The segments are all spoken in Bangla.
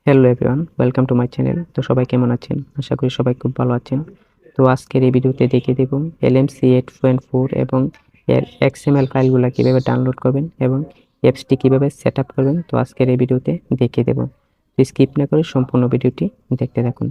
Hello everyone, welcome to my channel. তো সবাই কেমন আছেন? আশা করি সবাই খুব ভালো আছেন। তো আজকের এই ভিডিওতে দেখিয়ে দেব LMC8.4 এবং এর XML ফাইলগুলো কীভাবে ডাউনলোড করবেন এবং অ্যাপসটি কীভাবে সেট আপ করবেন। তো আজকের এই ভিডিওতে দেখিয়ে দেব। তো স্কিপ না করে সম্পূর্ণ ভিডিওটি দেখতে থাকুন।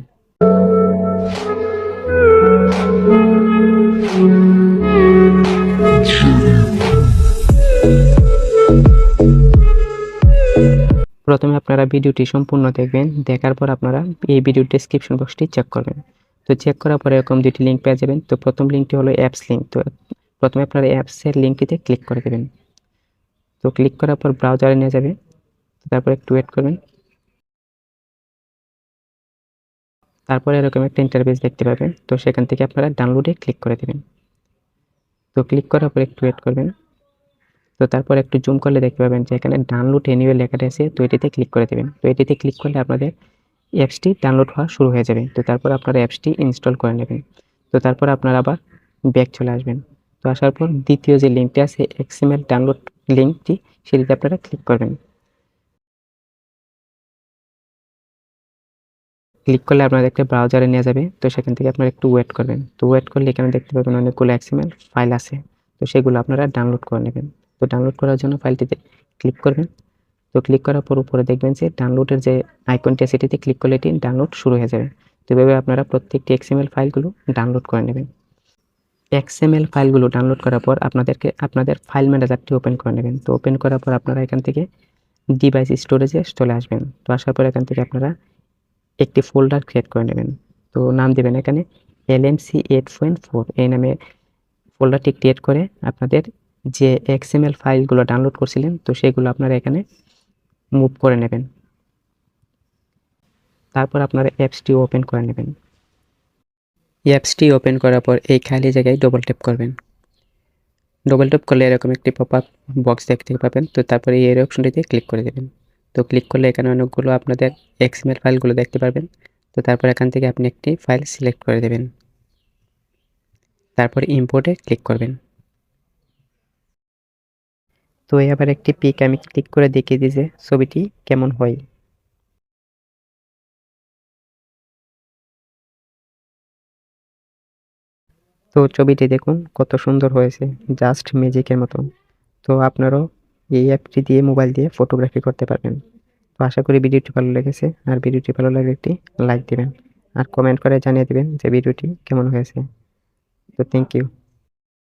প্রথমে আপনারা ভিডিওটি সম্পূর্ণ দেখবেন। দেখার পর আপনারা এই ভিডিওর ডেসক্রিপশন বক্সটি চেক করবেন। তো চেক করার পরে এরকম দুটি লিঙ্ক পেয়ে যাবেন। তো প্রথম লিঙ্কটি হলো অ্যাপস লিঙ্ক। তো প্রথমে আপনারা অ্যাপসের লিঙ্কটিতে ক্লিক করে দেবেন। তো ক্লিক করার পর ব্রাউজারে নিয়ে যাবে। তারপর একটু ওয়েট করবেন। তারপরে এরকম একটা ইন্টারফেস দেখতে পাবেন। তো সেখান থেকে আপনারা ডাউনলোডে ক্লিক করে দেবেন। তো ক্লিক করার পর একটু ওয়েট করবেন। তো তারপর একটু জুম করলে দেখতে পাবেন যে এখানে ডাউনলোড এনিওয়ে লেখাটা আছে। তো এটিতে ক্লিক করে দেবেন। তো এটিতে ক্লিক করলে আপনাদের অ্যাপসটি ডাউনলোড হওয়া শুরু হয়ে যাবে। তো তারপর আপনারা অ্যাপসটি ইনস্টল করে নেবেন। তো তারপর আপনারা আবার ব্যাক চলে আসবেন। তো আসার পর দ্বিতীয় যে লিঙ্কটি আছে XML ডাউনলোড লিঙ্কটি, সেটিতে আপনারা ক্লিক করবেন। ক্লিক করলে আপনাদের একটা ব্রাউজারে নিয়ে যাবে। তো সেখান থেকে আপনারা একটু ওয়েট করবেন। তো ওয়েট করলে এখানে দেখতে পাবেন অনেকগুলো XML ফাইল আছে। তো সেগুলো আপনারা ডাউনলোড করে নেবেন। তো ডাউনলোড করার জন্য ফাইলটিতে ক্লিক করবেন। তো ক্লিক করার পর উপরে দেখবেন যে ডাউনলোডের যে আইকনটি আছে সেটিতে ক্লিক করলে এটি ডাউনলোড শুরু হয়ে যাবে। তো এভাবে আপনারা প্রত্যেকটি XML ফাইলগুলো ডাউনলোড করে নেবেন। XML ফাইলগুলো ডাউনলোড করার পর আপনাদের ফাইল ম্যানেজারটি ওপেন করে নেবেন। তো ওপেন করার পর আপনারা এখান থেকে ডিভাইস স্টোরেজে চলে আসবেন। তো আসার পর এখান থেকে আপনারা একটি ফোল্ডার ক্রিয়েট করে নেবেন। তো নাম দেবেন এখানে LMC8.4 এই নামে ফোল্ডারটি ক্রিয়েট করে আপনাদের যে XML ফাইলগুলো ডাউনলোড করছিলেন তো সেগুলো আপনারা এখানে মুভ করে নেবেন। তারপর আপনারা অ্যাপসটি ওপেন করে নেবেন। অ্যাপসটি ওপেন করার পর এই খালি জায়গায় ডবল ট্যাপ করবেন। ডবল ট্যাপ করলে এরকম একটি পপআপ বক্স দেখতে পাবেন। তো তারপরে এই অপশনটিতে ক্লিক করে দেবেন। তো ক্লিক করলে এখানে অনেকগুলো আপনাদের XML ফাইলগুলো দেখতে পারবেন। তো তারপর এখান থেকে আপনি একটি ফাইল সিলেক্ট করে দেবেন। তারপরে ইম্পোর্টে ক্লিক করবেন। তো এবার একটি পিক আমি ক্লিক করে দেখিয়ে দিই যে ছবিটি কেমন হয়। তো ছবিটি দেখুন কত সুন্দর হয়েছে, জাস্ট ম্যাজিকের মতো। তো আপনারাও এই অ্যাপটি দিয়ে মোবাইল দিয়ে ফটোগ্রাফি করতে পারবেন। তো আশা করি ভিডিওটি ভালো লেগেছে। আর ভিডিওটি ভালো লাগলে একটি লাইক দিবেন আর কমেন্ট করে জানিয়ে দিবেন যে ভিডিওটি কেমন হয়েছে। তো থ্যাংক ইউ।